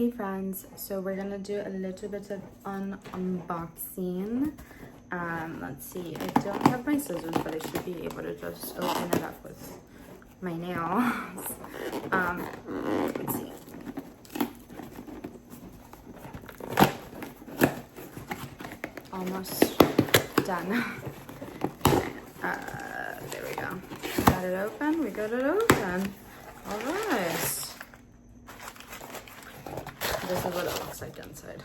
Hey friends, so we're gonna do a little bit of unboxing. Let's see, I don't have my scissors, but I should be able to just open it up with my nails. Let's see. Almost done. There we go. Got it open, we got it open. All right. This is what it looks like inside.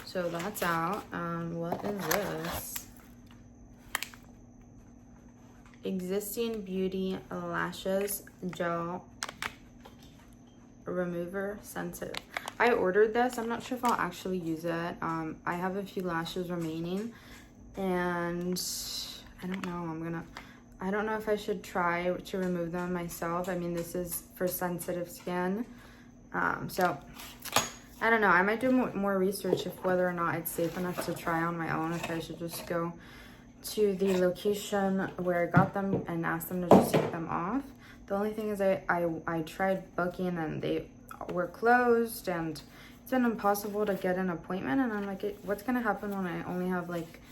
So that's out. What is this? Existing Beauty Lashes Gel Remover Sensitive. I ordered this. I'm not sure if I'll actually use it. I have a few lashes remaining and I don't know. I don't know if I should try to remove them myself. I mean, this is for sensitive skin. So I don't know. I might do more research if whether or not it's safe enough to try on my own. If I should just go to the location where I got them and ask them to just take them off. The only thing is I tried booking and they were closed and it's been impossible to get an appointment. And I'm like, what's gonna happen when I only have like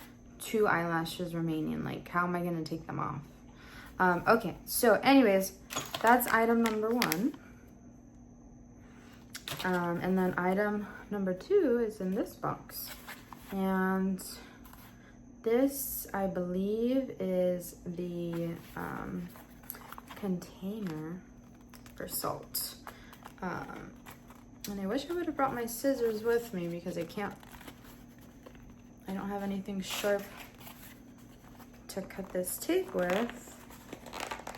2 eyelashes remaining? Like, how am I gonna take them off? Okay, so anyways, that's item number 1. And then item number 2 is in this box. And this, I believe, is the container for salt. And I wish I would have brought my scissors with me because I don't have anything sharp to cut this tape with.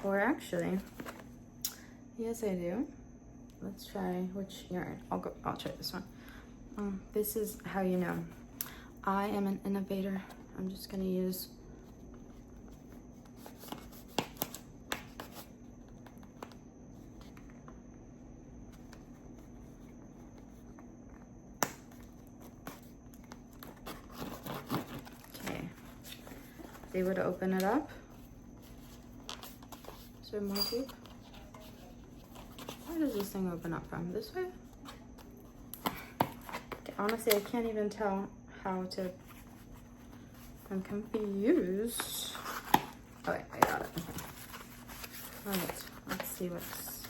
Or actually, yes I do. Let's try which yarn. I'll try this one. This is how you know I am an innovator. I'm just gonna use okay. They would open it up. Is there more tape? Where does this thing open up from? This way? Honestly, I can't even tell how to. I'm confused. Okay, I got it. All right, let's see what's.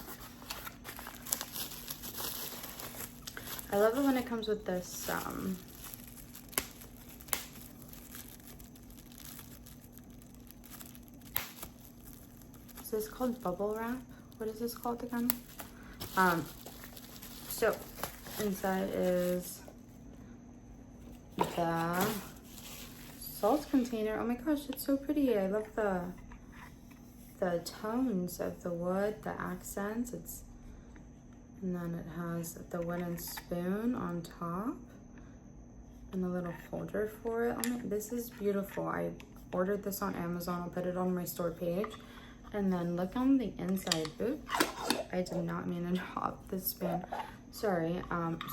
I love it when it comes with this. Is this called bubble wrap? What is this called again? So inside is the salt container. Oh my gosh, it's so pretty. I love the tones of the wood, the accents. And then it has the wooden spoon on top and a little folder for it. Oh my, this is beautiful. I ordered this on Amazon. I'll put it on my store page. And then look on the inside. Oops, I did not mean to drop the spoon. Sorry.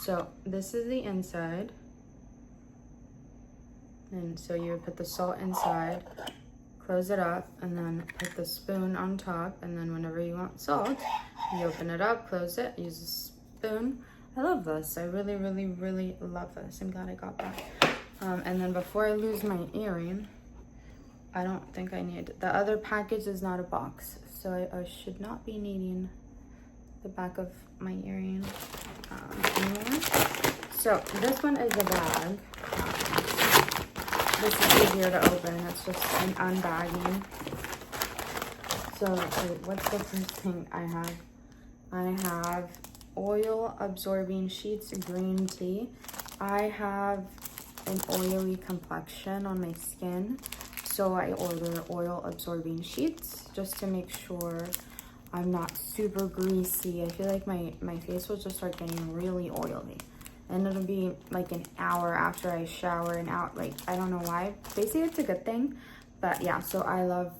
So this is the inside. And so you would put the salt inside, close it up, and then put the spoon on top. And then whenever you want salt, you open it up, close it, use a spoon. I love this. I really, really, really love this. I'm glad I got that. And then before I lose my earring, I don't think I need, the other package is not a box, so I should not be needing the back of my earring anymore. So this one is a bag. This is easier to open. It's just an unbagging. So wait, what's the first thing I have? I have oil absorbing sheets, green tea. I have an oily complexion on my skin. So I order oil absorbing sheets just to make sure I'm not super greasy. I feel like my face will just start getting really oily. And it'll be like an hour after I shower and out. Like, I don't know why. They say it's a good thing. But yeah, so I love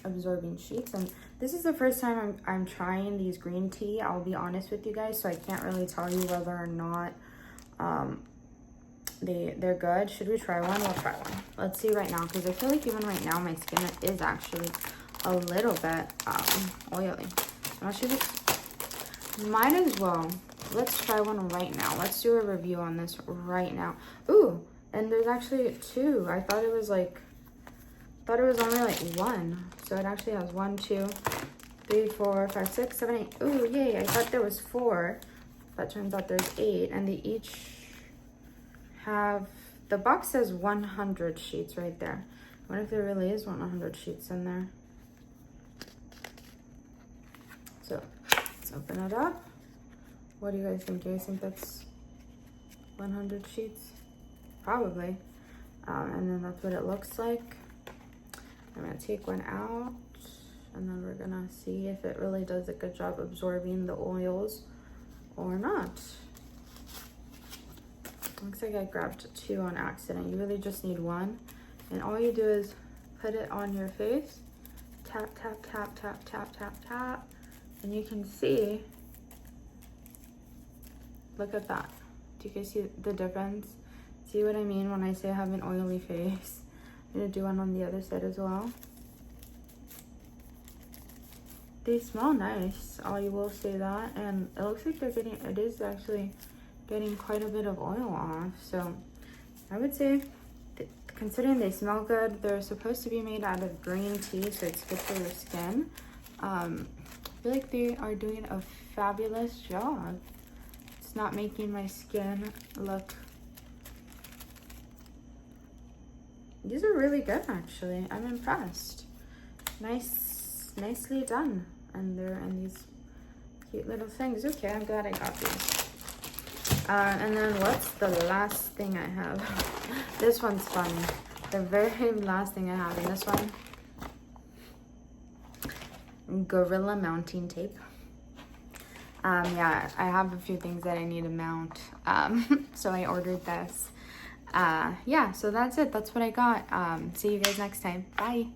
absorbing sheets. And this is the first time I'm trying these green tea. I'll be honest with you guys. So I can't really tell you whether or not they're good. Should we try one? We'll try one. Let's see right now, because I feel like even right now my skin is actually a little bit oily. I'm not sure if it's, might as well let's try one right now. Let's do a review on this right now. Ooh, and there's actually 2. I thought it was only like 1. So it actually has 1, 2, 3, 4, 5, 6, 7, 8. Ooh, yay, I thought there was 4. But turns out there's 8, and they each have, the box says 100 sheets right there. What if there really is 100 sheets in there? So let's open it up. What do you guys think? Do you guys think that's 100 sheets? Probably. And then that's what it looks like. I'm gonna take one out, and then we're gonna see if it really does a good job absorbing the oils or not. Looks like I grabbed 2 on accident. You really just need 1. And all you do is put it on your face. Tap, tap, tap, tap, tap, tap, tap. And you can see, look at that. Do you guys see the difference? See what I mean when I say I have an oily face? I'm gonna do one on the other side as well. They smell nice, I will say that. And it looks like it is actually getting quite a bit of oil off. So I would say, considering they smell good, they're supposed to be made out of green tea, so it's good for your skin. I feel like they are doing a fabulous job. It's not making my skin look... These are really good, actually. I'm impressed. Nicely done. And they're in these cute little things. Okay, I'm glad I got these. And then what's the last thing I have? This one's funny. The very last thing I have in this one, Gorilla mounting tape. Yeah, I have a few things that I need to mount. So I ordered this. Yeah, so that's it. That's what I got. See you guys next time. Bye.